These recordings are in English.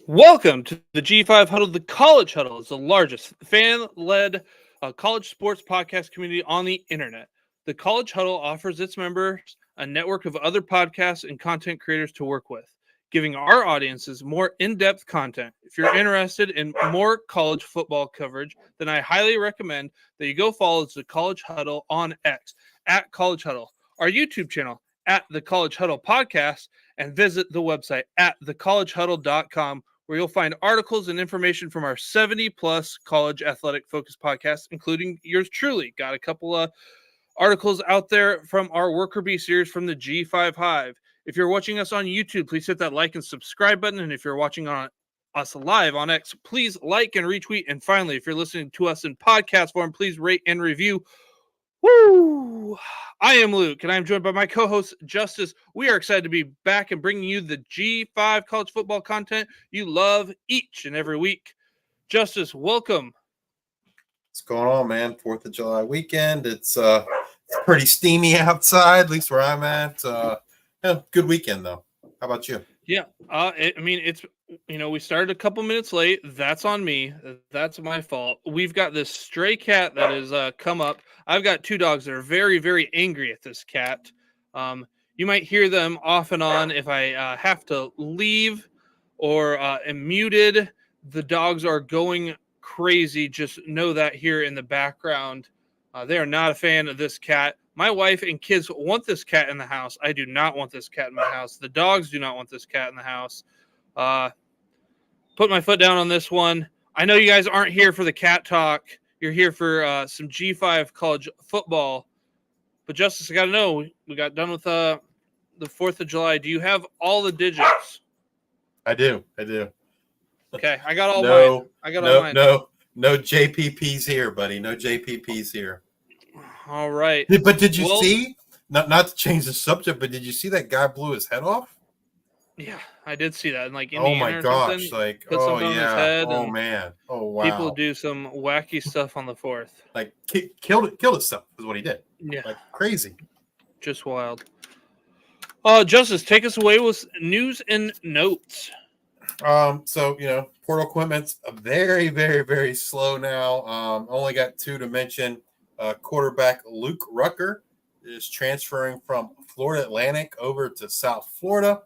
Welcome to the G5 Huddle. The College Huddle is the largest fan-led college sports podcast community on the internet. The College Huddle offers its members a network of other podcasts and content creators to work with, giving our audiences more in-depth content. If you're interested in more college football coverage, then I highly recommend that you go follow the College Huddle on X at College Huddle, our YouTube channel at the College Huddle Podcast, and visit the website at thecollegehuddle.com, where you'll find articles and information from our 70-plus college athletic focused podcasts, including yours truly. Got a couple of articles out there from our Worker Bee series from the G5 Hive. If you're watching us on YouTube, please hit that like and subscribe button. And if you're watching on us live on X, please like and retweet. And finally, if you're listening to us in podcast form, please rate and review. Woo! I am Luke, and I'm joined by my co-host, Justice. We are excited to be back and bringing you the G5 college football content you love each and every week. Justice, welcome. What's going on, man? 4th of July weekend. It's pretty steamy outside, at least where I'm at. Good weekend, though. How about you? Yeah, it's, we started a couple minutes late. That's on me. That's my fault. We've got this stray cat that has come up. I've got two dogs that are very, very angry at this cat. You might hear them off and on if I have to leave or am muted. The dogs are going crazy. Just know that here in the background. They are not a fan of this cat. My wife and kids want this cat in the house. I do not want this cat in my house. The dogs do not want this cat in the house. Put my foot down on this one. I know you guys aren't here for the cat talk. You're here for some G5 college football. But, Justice, I got to know, we got done with the 4th of July. Do you have all the digits? I do. Okay, I got all mine. All mine. No JPPs here, buddy. No JPPs here. All right. But did you see, not to change the subject, but did you see that guy blew his head off? Yeah, I did see that. Like, oh my gosh! Like, oh yeah, oh man, oh wow. People do some wacky stuff on the 4th. Like, killed himself is what he did. Yeah, like crazy. Just wild. Justice, take us away with news and notes. So portal equipment's very, very, very slow now. Only got two to mention. Quarterback Luke Rucker is transferring from Florida Atlantic over to South Florida.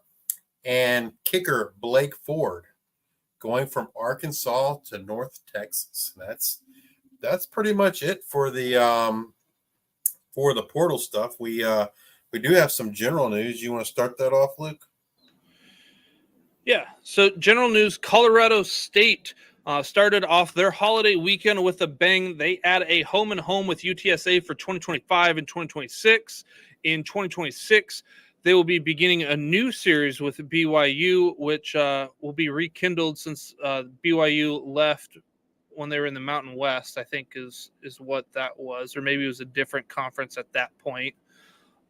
And kicker Blake Ford going from Arkansas to North Texas. That's pretty much it for the portal stuff. We do have some general news. You want to start that off, Luke? Yeah. So general news: Colorado State started off their holiday weekend with a bang. They add a home and home with UTSA for 2025 and 2026. In 2026. They will be beginning a new series with BYU, which will be rekindled since BYU left when they were in the Mountain West, I think is what that was. Or maybe it was a different conference at that point.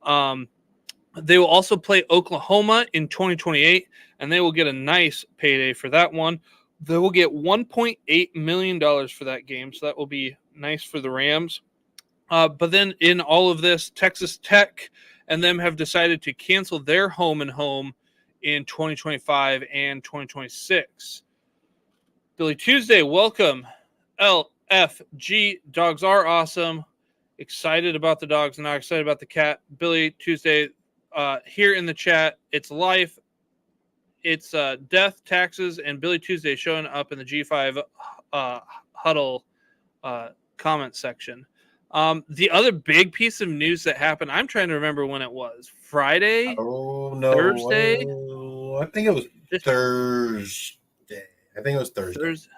They will also play Oklahoma in 2028, and they will get a nice payday for that one. They will get $1.8 million for that game, so that will be nice for the Rams. But then in all of this, Texas Tech and them have decided to cancel their home and home in 2025 and 2026. Billy Tuesday, welcome. LFG, dogs are awesome. Excited about the dogs, not excited about the cat. Billy Tuesday, here in the chat, it's life, it's death, taxes, and Billy Tuesday showing up in the G5 Huddle comment section. The other big piece of news that happened, I'm trying to remember when it was. Friday? Oh, no. Thursday? I think it was Thursday.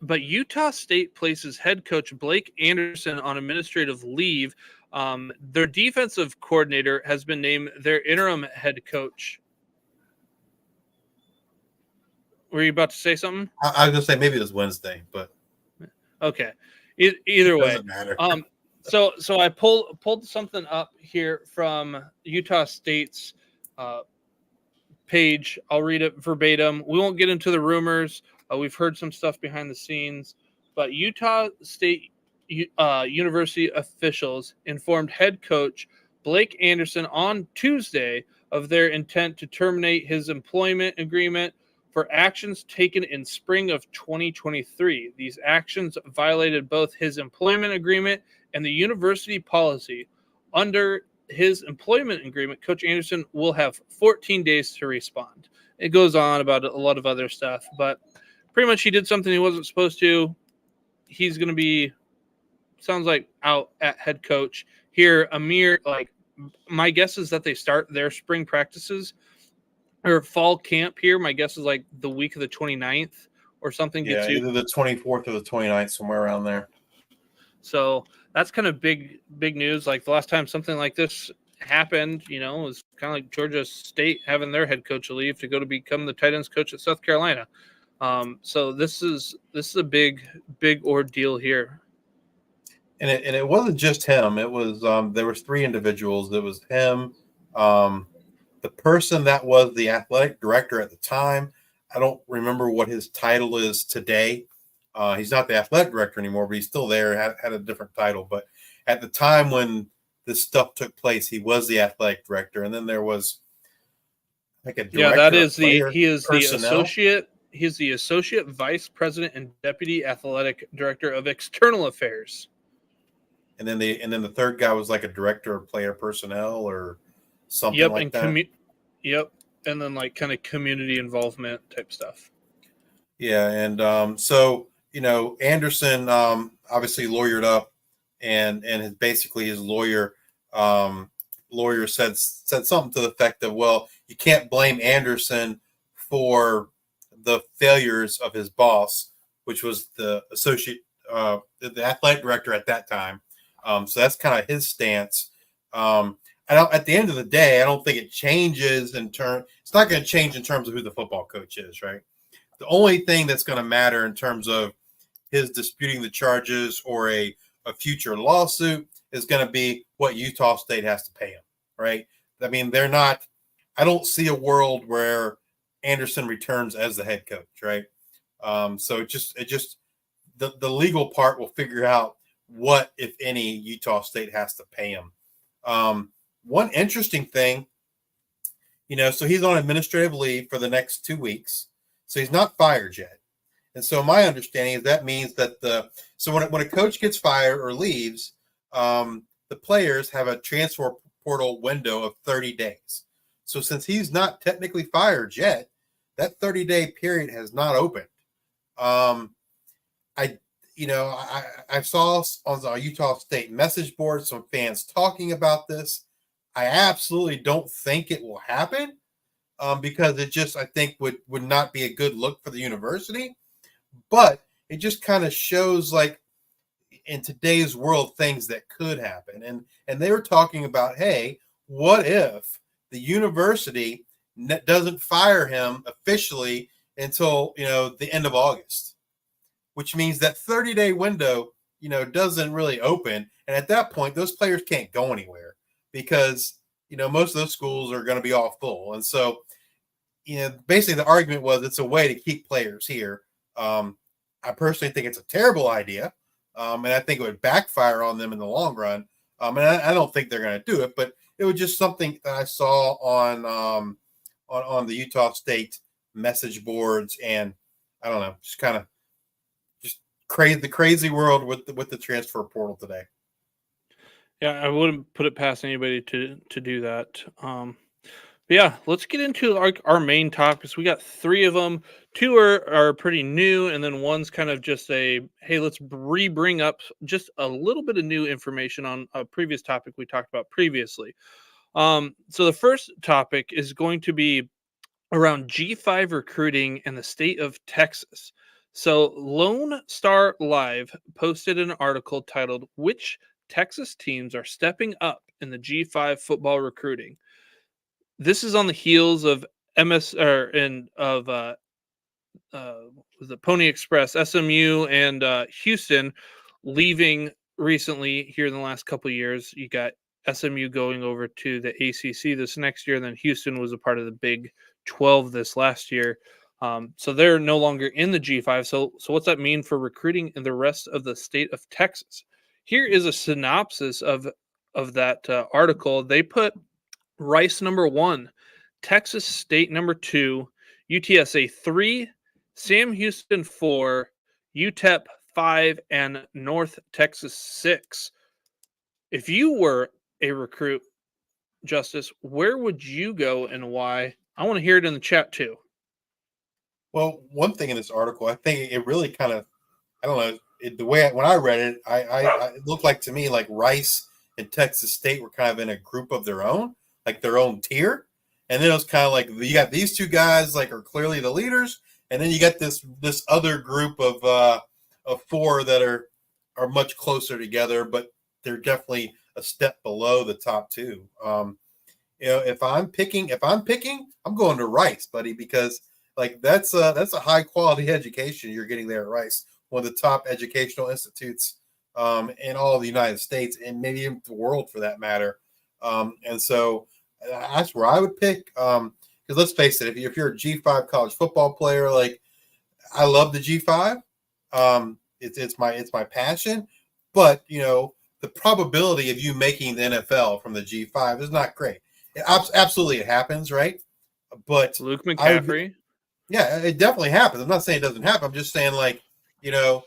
But Utah State places head coach Blake Anderson on administrative leave. Their defensive coordinator has been named their interim head coach. Were you about to say something? I was going to say maybe it was Wednesday, but. Okay. Either way, doesn't matter. So I pulled something up here from Utah State's page. I'll read it verbatim. We won't get into the rumors. We've heard some stuff behind the scenes, but Utah State University officials informed head coach Blake Anderson on Tuesday of their intent to terminate his employment agreement for actions taken in spring of 2023. These actions violated both his employment agreement and the university policy. Under his employment agreement, Coach Anderson will have 14 days to respond. It goes on about a lot of other stuff, but pretty much he did something he wasn't supposed to. He's going to be, sounds like, out at head coach here. My guess is that they start their spring practices or fall camp here. My guess is like the week of the 29th or something. Yeah, either the 24th or the 29th, somewhere around there. So that's kind of big news. Like the last time something like this happened, it was kind of like Georgia State having their head coach leave to go to become the tight ends coach at South Carolina. So this is a big ordeal here. And it wasn't just him. It was there was 3 individuals. It was him, the person that was the athletic director at the time. I don't remember what his title is today. He's not the athletic director anymore, but he's still there, had a different title. But at the time when this stuff took place, he was the athletic director. And then there was like a director. Yeah, that is he's the associate vice president and deputy athletic director of external affairs. And then the third guy was like a director of player personnel or something like that. And then like kind of community involvement type stuff. Yeah, and so Anderson obviously lawyered up, and his lawyer said something to the effect of, well, you can't blame Anderson for the failures of his boss, which was the the athletic director at that time. So that's kind of his stance. At the end of the day, I don't think it changes it's not going to change in terms of who the football coach is, right? The only thing that's going to matter in terms of his disputing the charges or a future lawsuit is going to be what Utah State has to pay him, right? I mean, I don't see a world where Anderson returns as the head coach, right? So the legal part will figure out what, if any, Utah State has to pay him. One interesting thing, so he's on administrative leave for the next 2 weeks. So he's not fired yet. And so my understanding is that means that when a coach gets fired or leaves, the players have a transfer portal window of 30 days. So since he's not technically fired yet, that 30-day period has not opened. I saw on the Utah State message board some fans talking about this. I absolutely don't think it will happen because it just, I think, would not be a good look for the university. But it just kind of shows, like, in today's world, things that could happen. And they were talking about, hey, what if the university doesn't fire him officially until, the end of August, which means that 30-day window, doesn't really open. And at that point, those players can't go anywhere because, most of those schools are going to be all full. And so, basically the argument was it's a way to keep players here. I personally think it's a terrible idea. And I think it would backfire on them in the long run. And I don't think they're going to do it, but it was just something that I saw on the Utah State message boards, and I don't know, just kind of the crazy world with the transfer portal today. Yeah, I wouldn't put it past anybody to do that. But yeah, let's get into our main topics. We got 3 of them. 2 are pretty new, and then one's kind of just hey, let's bring up just a little bit of new information on a previous topic we talked about previously. So the first topic is going to be around G5 recruiting in the state of Texas. So Lone Star Live posted an article titled "Which Texas Teams Are Stepping Up in the G5 Football Recruiting." This is on the heels of the Pony Express, SMU, and Houston leaving recently here in the last couple of years. You got SMU going over to the ACC this next year, and then Houston was a part of the Big 12 this last year. So they're no longer in the G5. So what's that mean for recruiting in the rest of the state of Texas? Here is a synopsis of that article. They put Rice number 1, Texas State number 2, UTSA 3, Sam Houston 4, UTEP 5, and North Texas 6. If you were a recruit, Justice, where would you go and why? I want to hear it in the chat too. Well, one thing in this article, I think it really kind of, I don't know, the way when I read it, it looked like to me like Rice and Texas State were kind of in a group of their own, like their own tier. And then it was kind of like you got these two guys like are clearly the leaders, and then you got this other group of four that are much closer together, but they're definitely a step below the top two. If I'm picking, I'm going to Rice, buddy, because like that's a high quality education you're getting there at Rice, one of the top educational institutes in all of the United States and maybe even the world for that matter. And so that's where I would pick. Because let's face it, if you're a G5 college football player, like I love the G5. It's my passion, but the probability of you making the NFL from the G5 is not great. Absolutely, it happens, right? But Luke McCaffrey. Yeah, it definitely happens. I'm not saying it doesn't happen. I'm just saying, like, the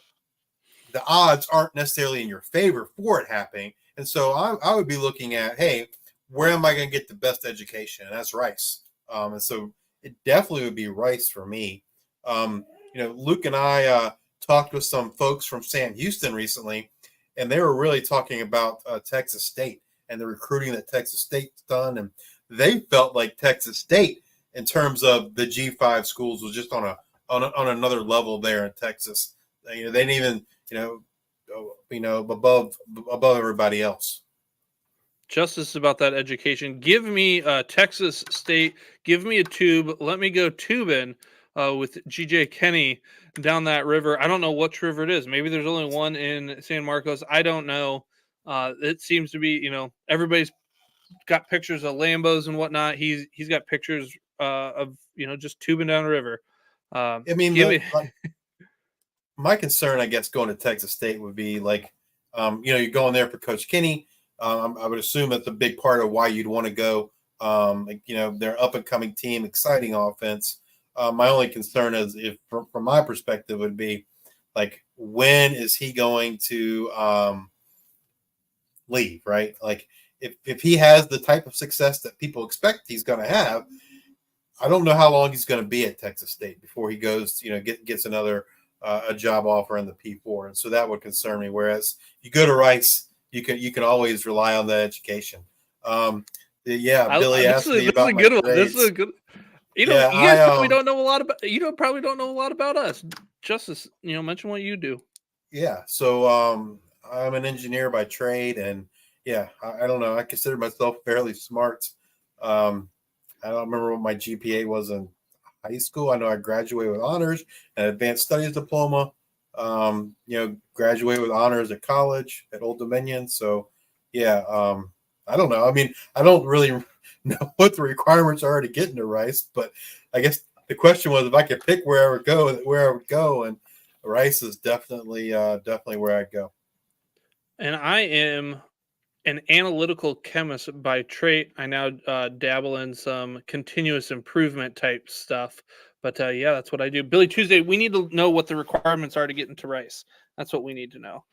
odds aren't necessarily in your favor for it happening. And so I would be looking at, hey, where am I going to get the best education? And that's Rice. And so it definitely would be Rice for me. Luke and I talked with some folks from Sam Houston recently, and they were really talking about Texas State and the recruiting that Texas State's done. And they felt like Texas State, in terms of the G5 schools, was just on another level there in Texas. They didn't even, above everybody else. Justice about that education. Give me Texas State. Give me a tube. Let me go tubing with GJ Kenny down that river. I don't know which river it is. Maybe there's only one in San Marcos. I don't know. It seems to be, everybody's got pictures of Lambos and whatnot. He's got pictures of just tubing down the river. I mean, my concern, I guess, going to Texas State would be like, you're going there for Coach Kenny. I would assume that's a big part of why you'd want to go. They're up and coming team, exciting offense. My only concern is, if from my perspective, would be like, when is he going to leave? Right, like if he has the type of success that people expect he's going to have, I don't know how long he's going to be at Texas State before he goes, gets another a job offer in the P4, and so that would concern me. Whereas you go to Rice, you can always rely on that education. Billy asked me about my grades. This is a good. You guys probably don't know a lot about. Probably don't know a lot about us. Justice, mention what you do. Yeah, so I'm an engineer by trade, and I don't know. I consider myself fairly smart. I don't remember what my GPA was in high school. I know I graduated with honors and advanced studies diploma. Graduated with honors at college at Old Dominion. So, I don't know. I mean, I don't really know what the requirements are to get into Rice, but I guess the question was if I could pick where I would go, and Rice is definitely where I'd go. And I am an analytical chemist by trade. I now dabble in some continuous improvement type stuff. But that's what I do. Billy Tuesday, we need to know what the requirements are to get into Rice. That's what we need to know.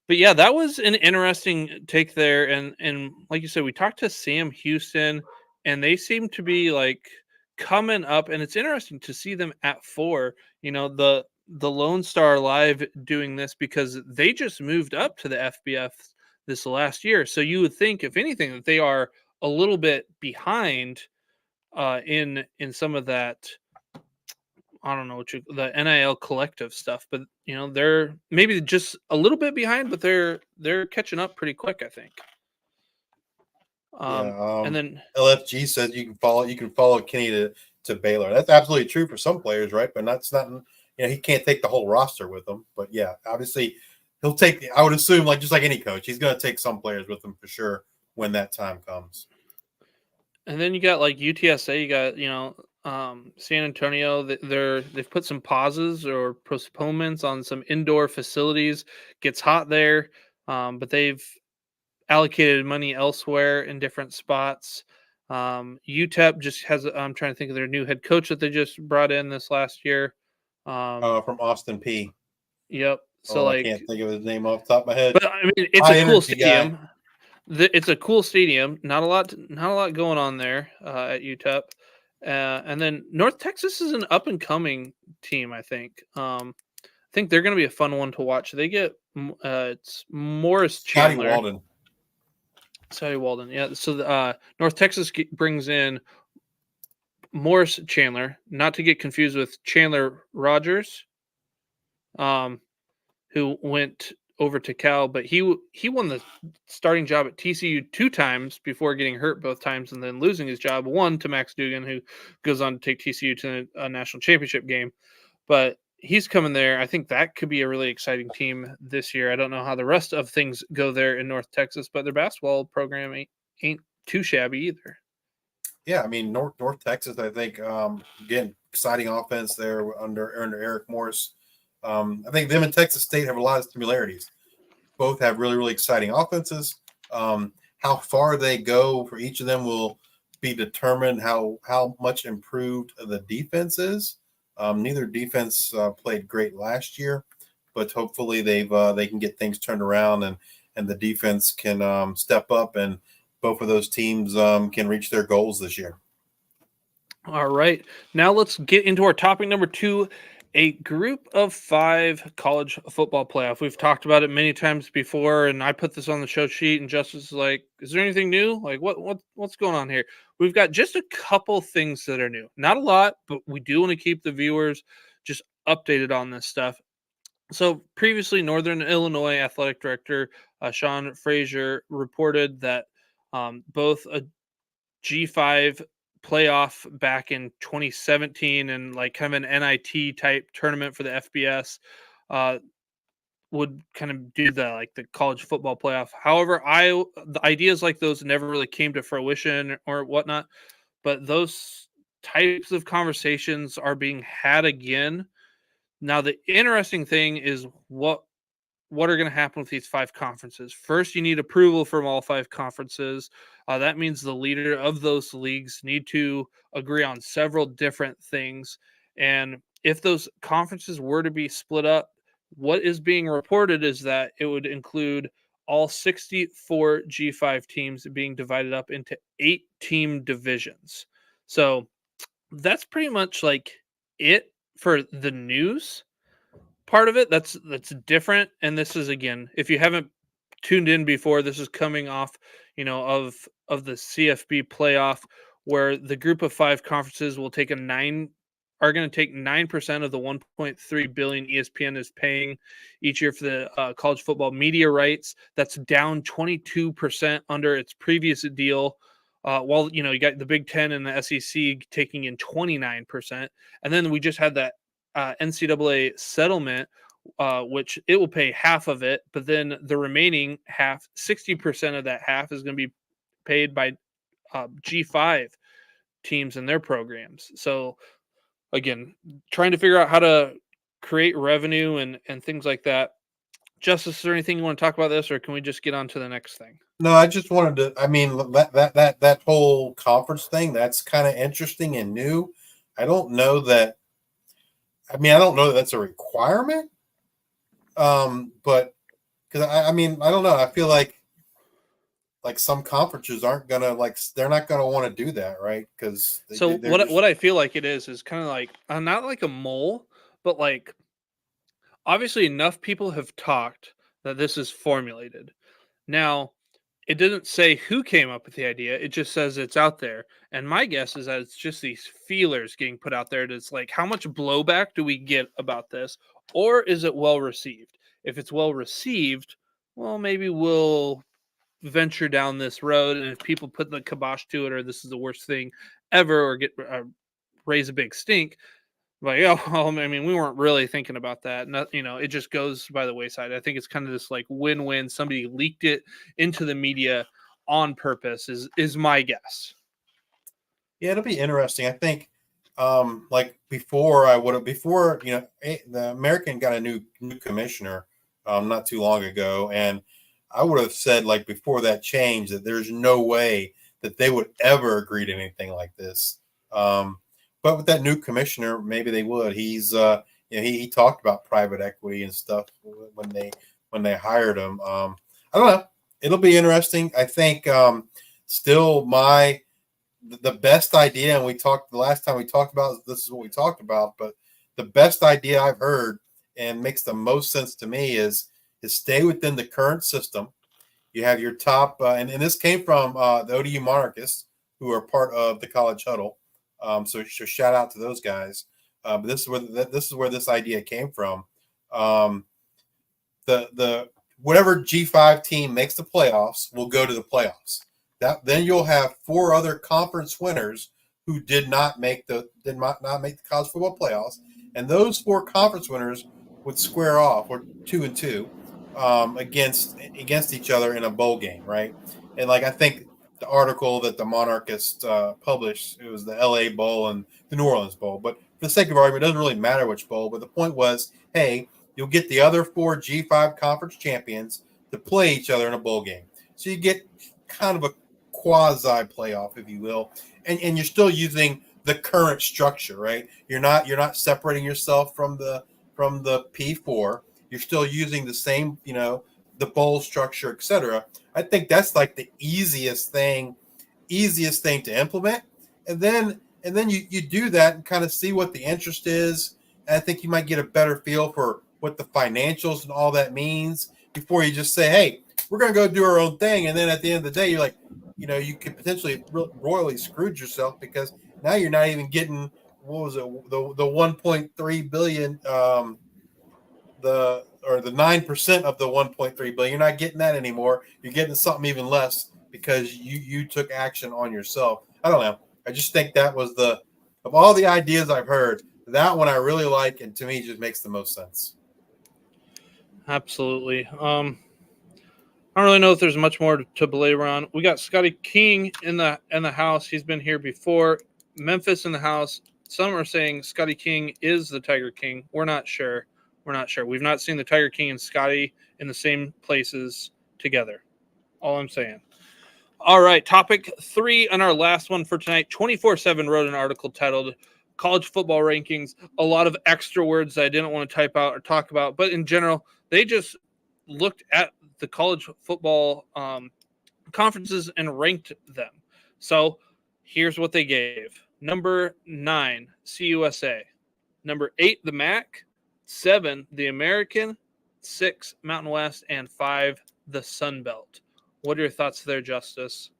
But yeah, that was an interesting take there. And like you said, we talked to Sam Houston, and they seem to be like coming up. And it's interesting to see them at 4. The Lone Star Live doing this because they just moved up to the FBF this last year. So you would think, if anything, that they are a little bit behind in some of that. I don't know the NIL collective stuff, but they're maybe just a little bit behind, but they're catching up pretty quick, I think. And then LFG says you can follow Kenny to Baylor. That's absolutely true for some players, right? But that's not. He can't take the whole roster with him. But obviously he'll take. I would assume, just like any coach, he's going to take some players with him for sure when that time comes. And then you got like UTSA. You got San Antonio. They've put some pauses or postponements on some indoor facilities. Gets hot there, but they've allocated money elsewhere in different spots. UTEP just has. I'm trying to think of their new head coach that they just brought in this last year. From Austin P. Yep. So Oh, I can't think of his name off the top of my head. but I mean, it's High a cool energy guy. stadium. It's a cool stadium. Not a lot going on there at UTEP. And then North Texas is an up and coming team. I think they're going to be a fun one to watch. They get it's Morris Scotty Chandler. Walden. Scotty Walden. Yeah. So North Texas brings in Morris Chandler, not to get confused with Chandler Rogers, who went over to Cal, but he won the starting job at TCU 2 times before getting hurt both times and then losing his job, one to Max Dugan, who goes on to take TCU to a national championship game. But he's coming there. I think that could be a really exciting team this year. I don't know how the rest of things go there in North Texas, but their basketball program ain't too shabby either. Yeah, I mean North Texas. I think again, exciting offense there under Eric Morris. I think them and Texas State have a lot of similarities. Both have really exciting offenses. How far they go for each of them will be determined how much improved the defense is. Neither defense played great last year, but hopefully they can get things turned around and the defense can step up and both of those teams can reach their goals this year. All right. Now let's get into our topic number 2, a group of 5 college football playoff. We've talked about it many times before, and I put this on the show sheet, and Justice is like, is there anything new? Like, what's going on here? We've got just a couple things that are new. Not a lot, but we do want to keep the viewers just updated on this stuff. So previously, Northern Illinois Athletic Director Sean Frazier reported that both a G5 playoff back in 2017 and like kind of an NIT type tournament for the FBS would kind of do the college football playoff. However, the ideas like those never really came to fruition or whatnot, but those types of conversations are being had again. Now, the interesting thing is what are going to happen with these 5 conferences. First, you need approval from all 5 conferences. That means the leader of those leagues need to agree on several different things. And if those conferences were to be split up, what is being reported is that it would include all 64 G5 teams being divided up into 8-team divisions. So that's pretty much like it for the news part of it. That's different. And this is, again, if you haven't tuned in before, this is coming off of the CFB playoff, where the group of 5 conferences will take are going to take 9% of the 1.3 billion ESPN is paying each year for the college football media rights. That's down 22% under its previous deal. While you got the Big Ten and the SEC taking in 29%, and then we just had that NCAA settlement, which it will pay half of it, but then the remaining half, 60% of that half, is going to be paid by G5 teams and their programs. So again, trying to figure out how to create revenue and things like that. Justice, is there anything you want to talk about this, or can we just get on to the next thing? No, I just wanted to. I mean, that whole conference thing, that's kind of interesting and new. I don't know that. I mean, I don't know that that's a requirement. But because I mean, I don't know. I feel like some conferences aren't gonna they're not gonna want to do that, right? Because what I feel like it is kind of like not like a mole, but like obviously enough people have talked that this is formulated. Now, it doesn't say who came up with the idea. It just says it's out there. And my guess is that it's just these feelers getting put out there. It's like, how much blowback do we get about this? Or is it well received? If it's well received, well, maybe we'll venture down this road. And if people put the kibosh to it, or this is the worst thing ever, or raise a big stink, like, oh, well, I mean, we weren't really thinking about that. It just goes by the wayside. I think it's kind of this like win-win. Somebody leaked it into the media on purpose is my guess. Yeah, it'll be interesting. I think before the American got a new commissioner not too long ago, and I would have said before that change that there's no way that they would ever agree to anything like this. But with that new commissioner, maybe they would. He talked about private equity and stuff when they hired him. I don't know. It'll be interesting. I think still the best idea, and the last time we talked about this is what we talked about, but the best idea I've heard and makes the most sense to me is stay within the current system. You have your top, and this came from the ODU Monarchists, who are part of the College Huddle. So shout out to those guys. But this is where this idea came from. The whatever G5 team makes the playoffs will go to the playoffs. Then you'll have 4 other conference winners who did not make the college football playoffs, and those 4 conference winners would square off, or 2-2, against each other in a bowl game, right? And I think the article that the Monarchists published, it was the LA Bowl and the New Orleans Bowl. But for the sake of argument, it doesn't really matter which bowl. But the point was, hey, you'll get the other 4 G5 conference champions to play each other in a bowl game. So you get kind of a quasi playoff, if you will, and you're still using the current structure, right? You're not separating yourself from the P4. You're still using the same, the bowl structure, etc. I think that's the easiest thing to implement, and then you do that and kind of see what the interest is. And I think you might get a better feel for what the financials and all that means before you just say, hey, we're going to go do our own thing. And then at the end of the day, you're like, you could potentially royally screwed yourself, because now you're not even getting, what was it, the 1.3 billion, the 9% of the 1.3 billion. You're not getting that anymore. You're getting something even less because you took action on yourself. I don't know. I just think that was of all the ideas I've heard, that one I really like, and to me just makes the most sense. Absolutely. I don't really know if there's much more to belabor on. We got Scotty King in the house. He's been here before. Memphis in the house. Some are saying Scotty King is the Tiger King. We're not sure. We've not seen the Tiger King and Scotty in the same places together. All I'm saying. All right, topic 3 on our last one for tonight. 24/7 wrote an article titled College Football Rankings. A lot of extra words that I didn't want to type out or talk about, but in general, they just looked at the college football conferences and ranked them. So here's what they gave. Number 9, CUSA. Number 8, the MAC. 7, the American. 6, Mountain West. And 5, the Sun Belt. What are your thoughts there, Justice?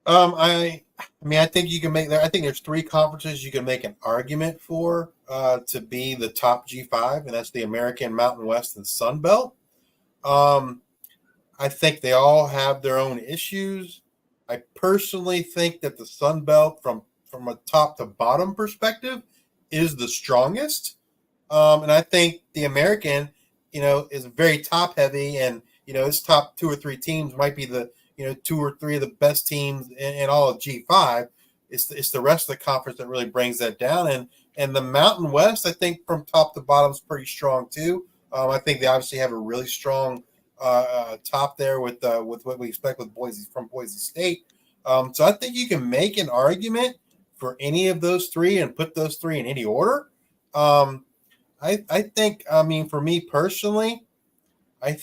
I think you can make there. I think there's 3 conferences you can make an argument for to be the top G5, and that's the American, Mountain West, and Sun Belt. I think they all have their own issues. I personally think that the Sun Belt, from a top to bottom perspective, is the strongest. And I think the American, is very top heavy, and its top 2 or 3 teams might be the 2 or 3 of the best teams in all of G5. It's the rest of the conference that really brings that down. And the Mountain West, I think, from top to bottom is pretty strong too. I think they obviously have a really strong top there with what we expect with Boise State. So I think you can make an argument for any of those 3 and put those 3 in any order. I think, for me personally, I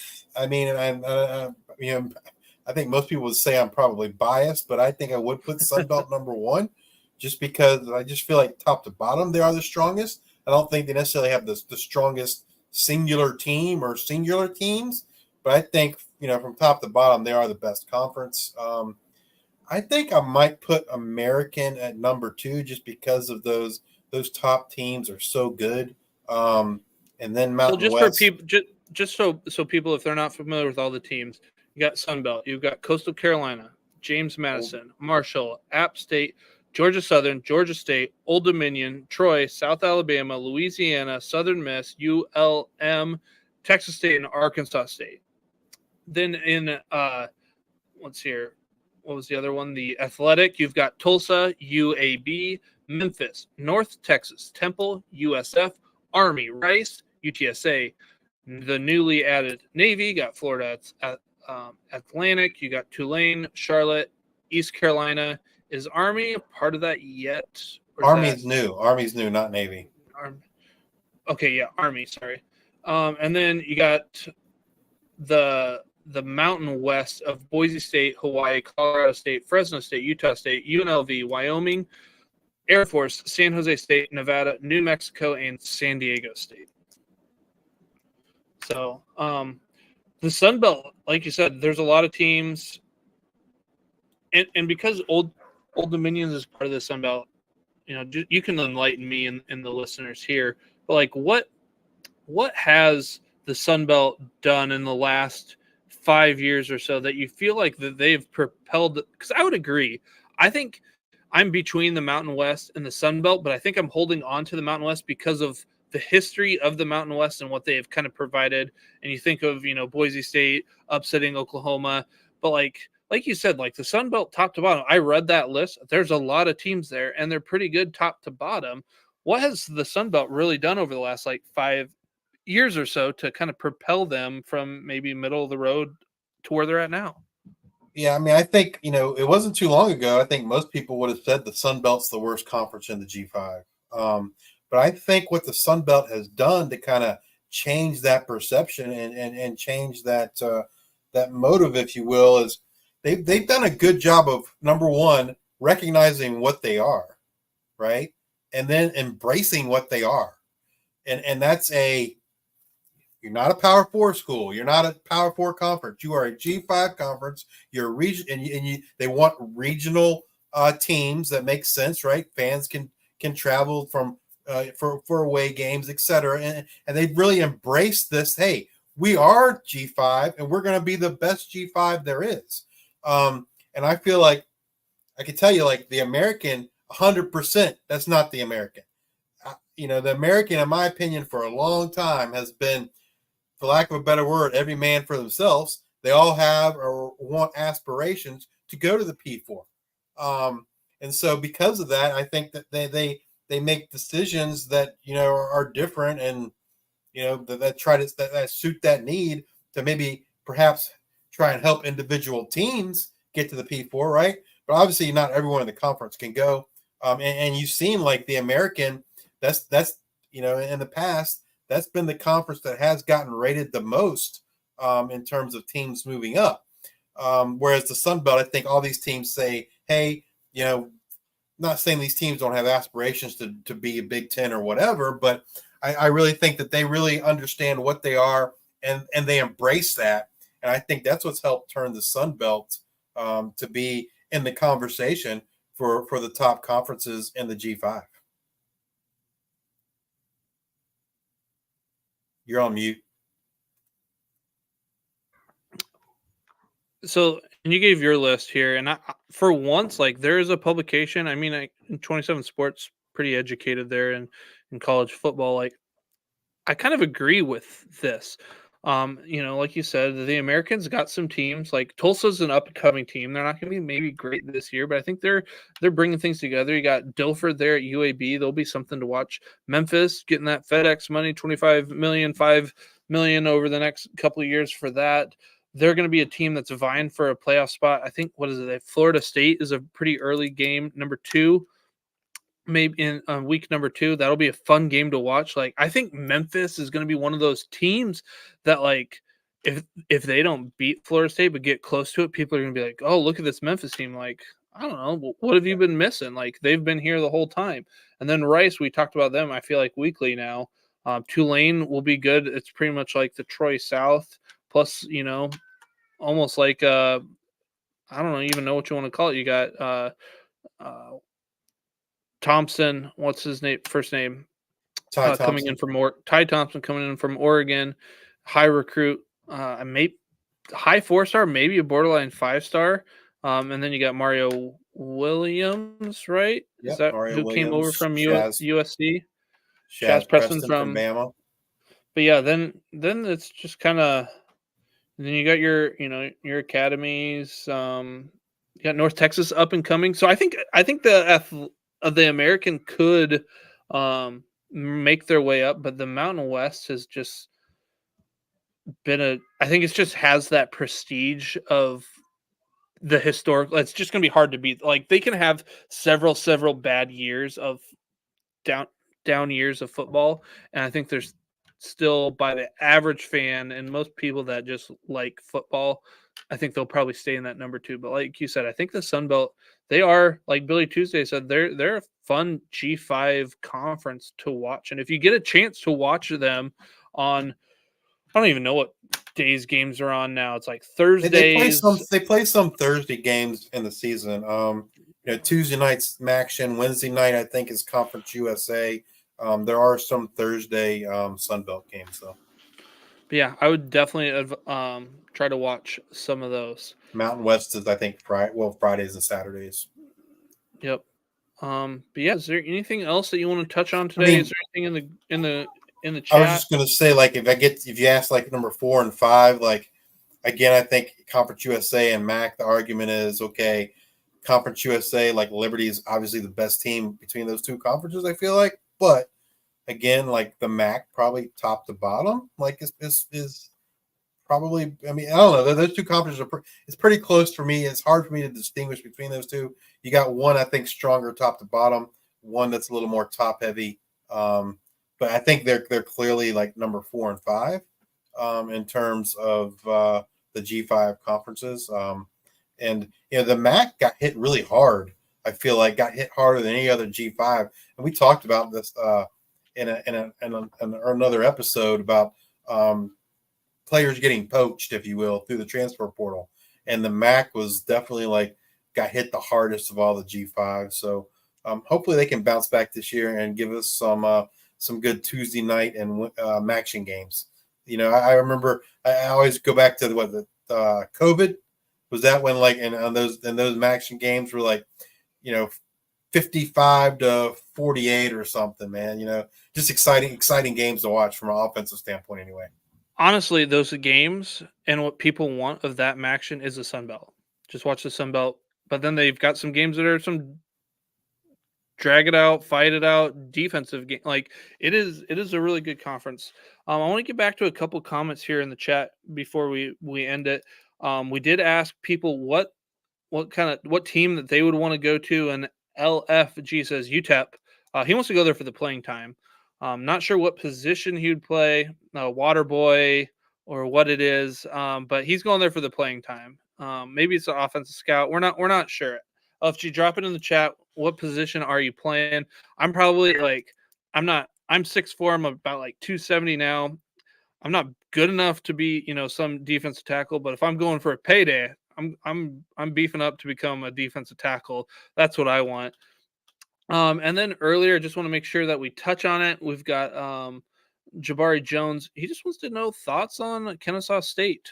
think most people would say I'm probably biased, but I think I would put Sun Belt number 1, just because I just feel like top to bottom they are the strongest. I don't think they necessarily have the strongest singular team or singular teams, but I think from top to bottom they are the best conference. I think I might put American at number 2 just because of those top teams are so good. And then Mountain West. For people, just so people, if they're not familiar with all the teams, you got Sun Belt, you've got Coastal Carolina, James Madison, Marshall, App State, Georgia Southern, Georgia State, Old Dominion, Troy, South Alabama, Louisiana, Southern Miss, ULM, Texas State, and Arkansas State. Then in let's see here, what was the other one? The Athletic, you've got Tulsa, UAB, Memphis, North Texas, Temple, USF, Army, Rice, UTSA. The newly added Navy, got Florida Atlantic, you got Tulane, Charlotte, East Carolina. Is Army a part of that yet? Army's new. Army's new, not Navy. Okay, yeah, Army. Sorry. And then you got the Mountain West of Boise State, Hawaii, Colorado State, Fresno State, Utah State, UNLV, Wyoming, Air Force, San Jose State, Nevada, New Mexico, and San Diego State. So the Sun Belt, like you said, there's a lot of teams, and because Old Dominion is part of the Sun Belt, you can enlighten me and the listeners here. But like, what has the Sun Belt done in the last 5 years or so that you feel like that they've propelled? Because I would agree. I think I'm between the Mountain West and the Sun Belt, but I think I'm holding on to the Mountain West because of the history of the Mountain West and what they have kind of provided. And you think of, Boise State upsetting Oklahoma, but like you said, like the Sun Belt top to bottom, I read that list. There's a lot of teams there and they're pretty good top to bottom. What has the Sun Belt really done over the last 5 years or so to kind of propel them from maybe middle of the road to where they're at now? Yeah, I mean, I think, it wasn't too long ago. I think most people would have said the Sun Belt's the worst conference in the G5. But I think what the Sun Belt has done to kind of change that perception and change that that motive, if you will, is they've done a good job of, number one, recognizing what they are, right? And then embracing what they are. And that's you're not a Power 4 school. You're not a Power 4 conference. You are a G5 conference. You're a region, and they want regional teams that make sense, right? Fans can travel from for away games, etc. And they've really embraced this. Hey, we are G5, and we're going to be the best G5 there is. And I feel like I can tell you, like the American, 100%. That's not the American. The American, in my opinion, for a long time has been, for lack of a better word, every man for themselves. They all have or want aspirations to go to the P4. And so because of that, I think that they make decisions that, are different and, that try to that suit that need to maybe perhaps try and help individual teams get to the P4, right? But obviously not everyone in the conference can go. And you seem like the American, that's in the past, that's been the conference that has gotten rated the most in terms of teams moving up. Whereas the Sun Belt, I think all these teams say, hey, not saying these teams don't have aspirations to be a Big Ten or whatever, but I really think that they really understand what they are and they embrace that. And I think that's what's helped turn the Sun Belt to be in the conversation for the top conferences in the G5. You're on mute. So, and you gave your list here, and for once, there is a publication. I mean, 27 Sports pretty educated there in college football. I kind of agree with this. Like you said, the Americans got some teams. Like Tulsa's an upcoming team. They're not going to be maybe great this year, but I think they're bringing things together. You got Dilford there at UAB. There'll be something to watch. Memphis getting that FedEx money, 25 million, 5 million over the next couple of years for that. They're going to be a team that's vying for a playoff spot. I think, what is it? Florida State is a pretty early game, number 2. Maybe in week number 2, that'll be a fun game to watch. I think Memphis is going to be one of those teams that, if they don't beat Florida State but get close to it, people are going to be like, oh, look at this Memphis team. I don't know, what have you been missing? They've been here the whole time. And then Rice, we talked about them, I feel like, weekly now. Tulane will be good. It's pretty much like the Troy South plus, almost like I don't even know what you want to call it. You got Thompson, what's his name? First name? Ty coming in from Ty Thompson coming in from Oregon, high recruit, maybe high 4-star, maybe a borderline 5-star. And then you got Mario Williams, right? Yep, Is that Mario who Williams, came over from USC? Shaz Preston from Bama. But yeah, then it's just kind of. Then you got your academies. You got North Texas up and coming. So I think the American could make their way up, but the Mountain West has just been I think it just has that prestige of the historical. It's just going to be hard to beat. Like they can have several bad years of down years of football, and I think there's still by the average fan and most people that just like football, I think they'll probably stay in that number 2. But like you said, I think the Sun Belt, they are, like Billy Tuesday said, they're a fun G5 conference to watch. And if you get a chance to watch them on, I don't even know what days games are on now. It's like Thursdays. They play some Thursday games in the season. Tuesday night's Maction, Wednesday night I think is Conference USA. There are some Thursday Sun Belt games though. But yeah, I would definitely try to watch some of those. Mountain West is I think Fridays and Saturdays. Yep. But yeah, is there anything else that you want to touch on today? Is there anything in the chat? I was just gonna say, like, if you ask like number 4 and 5, like again, I think Conference USA and MAC, the argument is okay. Conference USA, like Liberty is obviously the best team between those two conferences, I feel like, but again, like the MAC probably top to bottom, like is probably. I mean, I don't know. Those two conferences it's pretty close for me. It's hard for me to distinguish between those two. You got one I think stronger top to bottom, one that's a little more top heavy. But I think they're clearly like number 4 and 5 in terms of the G5 conferences. And the MAC got hit really hard. I feel like got hit harder than any other G5, and we talked about this in another episode about players getting poached, if you will, through the transfer portal. And the MAC was definitely like got hit the hardest of all the G5. So hopefully they can bounce back this year and give us some good Tuesday night and Maction games. I remember I always go back to the COVID. Was that when like and those Maction games were like 55-48 or something, man? Just exciting games to watch from an offensive standpoint anyway. Honestly, those games and what people want of that Maction is the Sun Belt. Just watch the Sun Belt. But then they've got some games that are some drag it out, fight it out, defensive game. Like it is a really good conference. I want to get back to a couple comments here in the chat before we end it. We did ask people what team that they would want to go to, and LFG says UTEP. He wants to go there for the playing time. Not sure what position he would play, water boy or what it is, but he's going there for the playing time. Maybe it's an offensive scout. We're not sure. LFG, drop it in the chat. What position are you playing? I'm probably I'm 6'4". I'm about like 270 now. I'm not good enough to be, some defensive tackle, but if I'm going for a payday, I'm beefing up to become a defensive tackle. That's what I want. And then earlier, just want to make sure that we touch on it. We've got Jabari Jones. He just wants to know thoughts on Kennesaw State.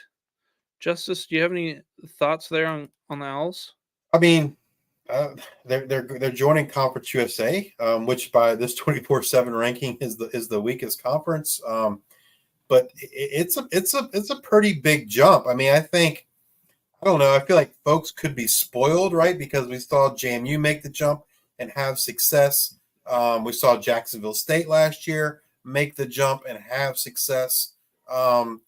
Justice, do you have any thoughts there on the Owls? I mean, they're joining Conference USA, which by this 24/7 ranking is the weakest conference. But it's a pretty big jump. I mean, I don't know. I feel like folks could be spoiled, right? Because we saw JMU make the jump and have success. We saw Jacksonville State last year make the jump and have success. But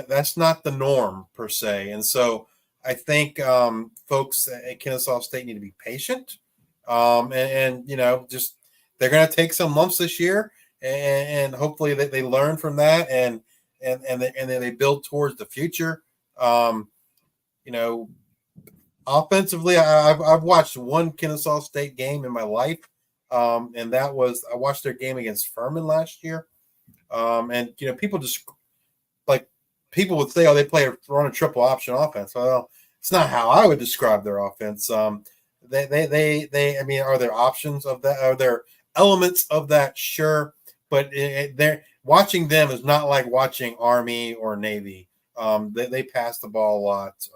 that's not the norm per se. And so I think folks at Kennesaw State need to be patient. And just they're going to take some lumps this year, and hopefully they learn from that and then they build towards the future. Offensively, I've watched one Kennesaw State game in my life, and that was I watched their game against Furman last year. And people would say, "Oh, they run a triple option offense." Well, it's not how I would describe their offense. They I mean, are there options of that? Are there elements of that? Sure, but they're watching them is not like watching Army or Navy. They pass the ball a lot.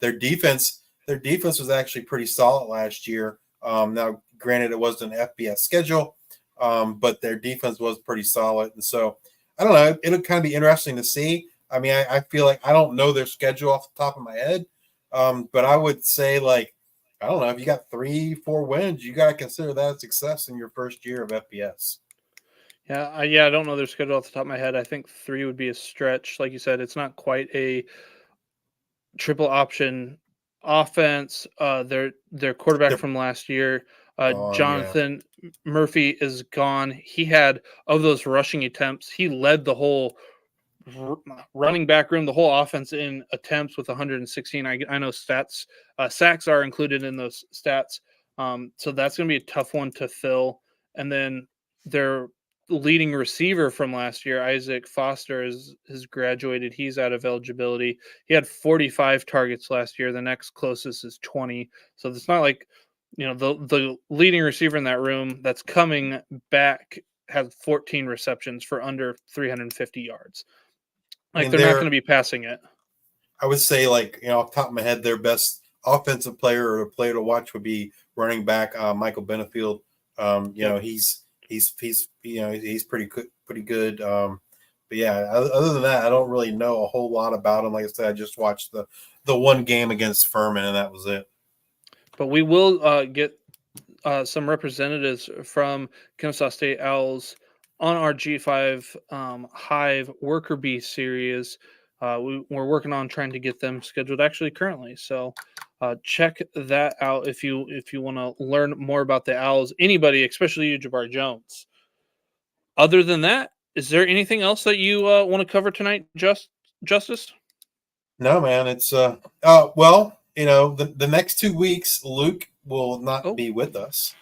Their defense was actually pretty solid last year. Now, granted, it wasn't an FBS schedule, but their defense was pretty solid. And so, I don't know. It'll kind of be interesting to see. I mean, I feel like I don't know their schedule off the top of my head, but I would say, I don't know, if you got 3-4 wins, you got to consider that a success in your first year of FBS. Yeah, I don't know their schedule off the top of my head. I think 3 would be a stretch. Like you said, it's not quite a triple option offense. Their quarterback They're from last year, gone, yeah. Jonathan Murphy, is gone. He had, of those rushing attempts, he led the whole running back room, the whole offense in attempts with 116. I know sacks are included in those stats. So that's going to be a tough one to fill. And then their leading receiver from last year, Isaac Foster, has graduated. He's out of eligibility. He had 45 targets last year. The next closest is 20. So it's not like, the leading receiver in that room that's coming back has 14 receptions for under 350 yards. I Like, mean, they're not going to be passing it. I would say, like, off the top of my head, their best offensive player or player to watch would be running back Michael Benefield. He's pretty good, pretty good. But yeah, other than that, I don't really know a whole lot about him. Like I said, I just watched the one game against Furman, and that was it. But we will get some representatives from Kennesaw State Owls on our G5 Hive Worker Bee series. We're working on trying to get them scheduled actually currently. So check that out if you want to learn more about the Owls. Anybody, especially you, Jabbar Jones. Other than that, is there anything else that you want to cover tonight, Justice? No, man, it's well, the next 2 weeks, Luke will not be with us.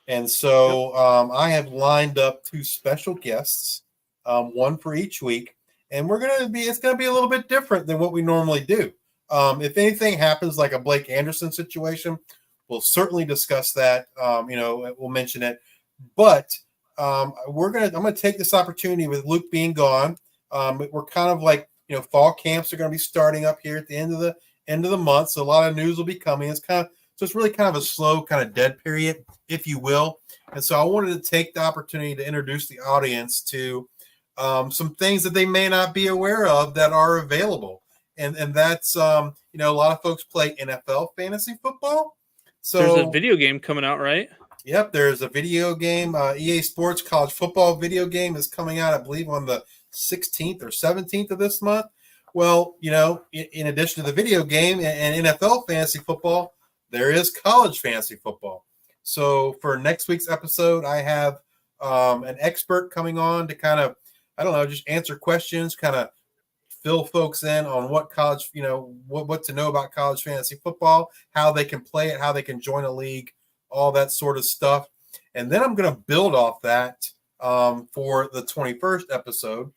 And so I have lined up two special guests, one for each week. And it's going to be a little bit different than what we normally do. If anything happens like a Blake Anderson situation, we'll certainly discuss that. We'll mention it. But I'm going to take this opportunity with Luke being gone. We're kind of like, fall camps are going to be starting up here at the end of the month. So a lot of news will be coming. So it's really kind of a slow, kind of dead period, if you will. And so I wanted to take the opportunity to introduce the audience to some things that they may not be aware of that are available. And that's, a lot of folks play NFL fantasy football. So there's a video game coming out, right? Yep, there's a video game. EA Sports College Football video game is coming out, I believe, on the 16th or 17th of this month. Well, in addition to the video game and NFL fantasy football, there is college fantasy football. So for next week's episode, I have an expert coming on to kind of, just answer questions, kind of fill folks in on what college, what to know about college fantasy football, how they can play it, how they can join a league, all that sort of stuff. And then I'm going to build off that for the 21st episode.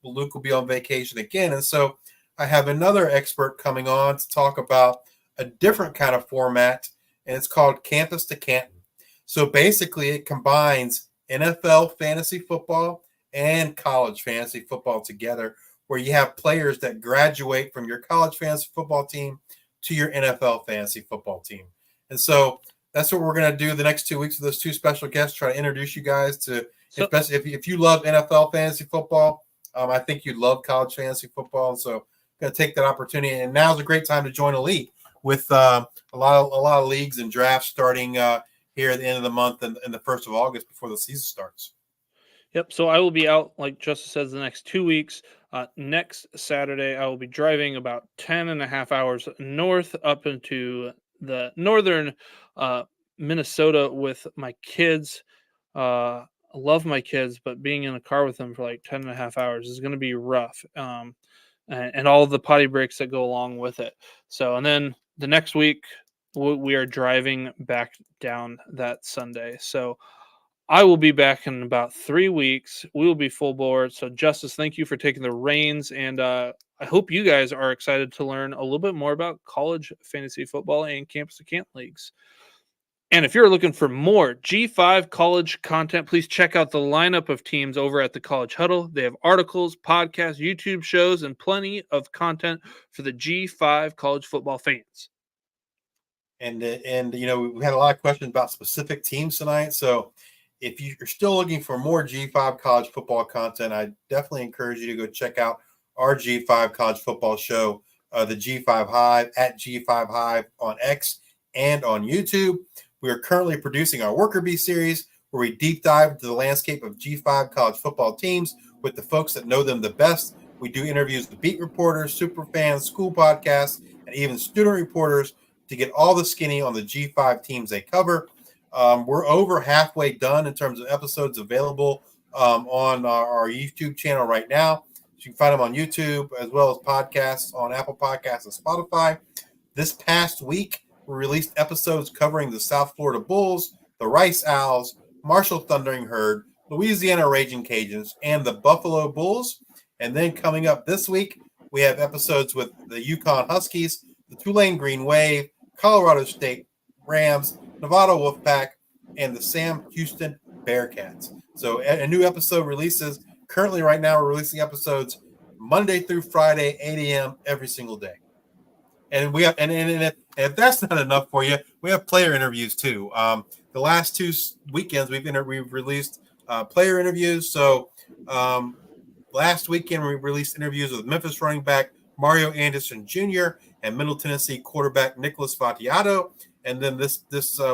Luke will be on vacation again. And so I have another expert coming on to talk about a different kind of format, and it's called Campus to Canton. So basically it combines NFL fantasy football and college fantasy football together, where you have players that graduate from your college fantasy football team to your NFL fantasy football team. And so that's what we're going to do the next 2 weeks with those two special guests, try to introduce you guys to, especially if you love NFL fantasy football, I think you'd love college fantasy football. And so I'm going to take that opportunity. And now's a great time to join a league with a lot of leagues and drafts starting here at the end of the month and the 1st of August before the season starts. Yep. So I will be out, like Justice says, the next 2 weeks. Next Saturday, I will be driving about 10 and a half hours north up into the northern Minnesota with my kids. I love my kids, but being in a car with them for like 10 and a half hours is going to be rough. And all of the potty breaks that go along with it. So, and then the next week, we are driving back down that Sunday. So I will be back in about 3 weeks. We will be full board. So, Justice, thank you for taking the reins. And I hope you guys are excited to learn a little bit more about college fantasy football and campus to camp leagues. And if you're looking for more G5 college content, please check out the lineup of teams over at the College Huddle. They have articles, podcasts, YouTube shows, and plenty of content for the G5 college football fans. And we had a lot of questions about specific teams tonight. So if you're still looking for more G5 college football content, I definitely encourage you to go check out our G5 college football show, the G5 Hive at G5 Hive on X and on YouTube. We are currently producing our Worker Bee series, where we deep dive into the landscape of G5 college football teams with the folks that know them the best. We do interviews with beat reporters, super fans, school podcasts, and even student reporters to get all the skinny on the G5 teams they cover. We're over halfway done in terms of episodes available on our YouTube channel right now. You can find them on YouTube as well as podcasts on Apple Podcasts and Spotify. This past week, we released episodes covering the South Florida Bulls, the Rice Owls, Marshall Thundering Herd, Louisiana Raging Cajuns, and the Buffalo Bulls. And then coming up this week, we have episodes with the Yukon Huskies, the Tulane Green Wave, Colorado State Rams, Nevada Wolfpack, and the Sam Houston Bearcats. So a new episode releases. Currently, right now, we're releasing episodes Monday through Friday, 8 a.m. every single day. And we have, and if that's not enough for you, we have player interviews too. The last 2 weekends we've released player interviews. So last weekend we released interviews with Memphis running back Mario Anderson Jr. and Middle Tennessee quarterback Nicholas Fatiato. And then this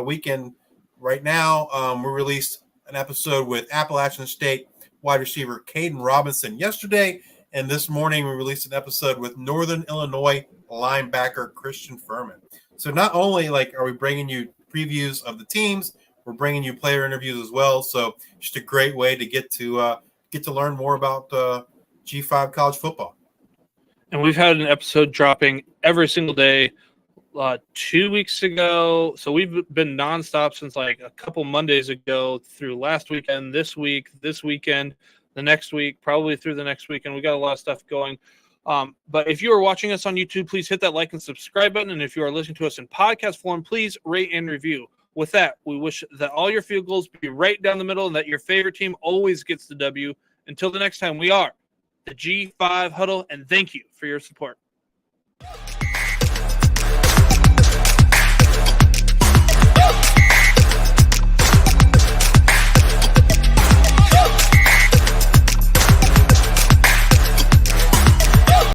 weekend, right now, we released an episode with Appalachian State wide receiver Caden Robinson yesterday. And this morning we released an episode with Northern Illinois linebacker Christian Furman. So not only are we bringing you previews of the teams, we're bringing you player interviews as well. So just a great way to get to learn more about G5 college football. And we've had an episode dropping every single day. 2 weeks ago, so we've been nonstop since a couple Mondays ago through last weekend, this week, this weekend, the next week, probably through the next weekend. We got a lot of stuff going. But if you are watching us on YouTube, please hit that like and subscribe button. And if you are listening to us in podcast form, please rate and review. With that, we wish that all your field goals be right down the middle and that your favorite team always gets the W. Until the next time, we are the G5 Huddle, and thank you for your support.